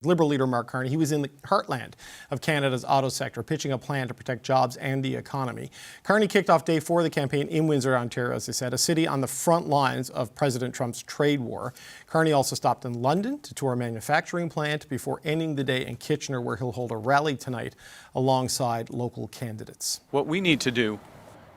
Liberal leader Mark Carney, he was in the heartland of Canada's auto sector, pitching a plan to protect jobs and the economy. Carney kicked off day 4 of the campaign in Windsor, Ontario, as I said, a city on the front lines of President Trump's trade war. Carney also stopped in London to tour a manufacturing plant before ending the day in Kitchener, where he'll hold a rally tonight alongside local candidates. What we need to do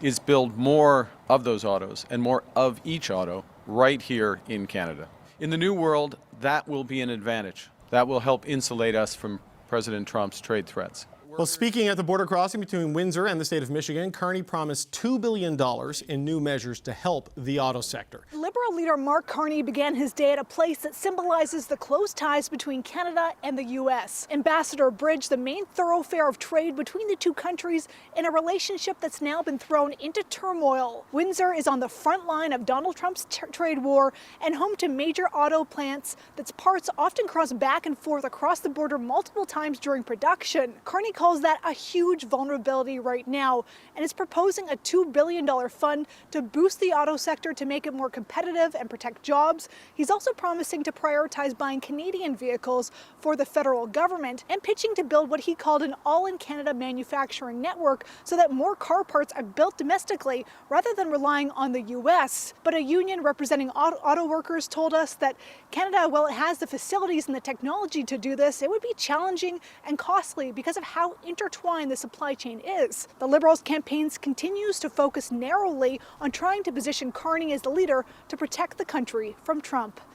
is build more of those autos and more of each auto right here in Canada. In the new world, that will be an advantage. That will help insulate us from President Trump's trade threats. Well, speaking at the border crossing between Windsor and the state of Michigan, Carney promised $2 billion in new measures to help the auto sector. Liberal leader Mark Carney began his day at a place that symbolizes the close ties between Canada and the U.S. Ambassador Bridge, the main thoroughfare of trade between the two countries in a relationship that's now been thrown into turmoil. Windsor is on the front line of Donald Trump's trade war and home to major auto plants that's parts often cross back and forth across the border multiple times during production. Carney calls that a huge vulnerability right now and is proposing a $2 billion fund to boost the auto sector to make it more competitive and protect jobs. He's also promising to prioritize buying Canadian vehicles for the federal government and pitching to build what he called an all-in-Canada manufacturing network so that more car parts are built domestically rather than relying on the U.S. But a union representing auto workers told us that Canada, while it has the facilities and the technology to do this, it would be challenging and costly because of how intertwined the supply chain is. The Liberals' campaigns continues to focus narrowly on trying to position Carney as the leader to protect the country from Trump.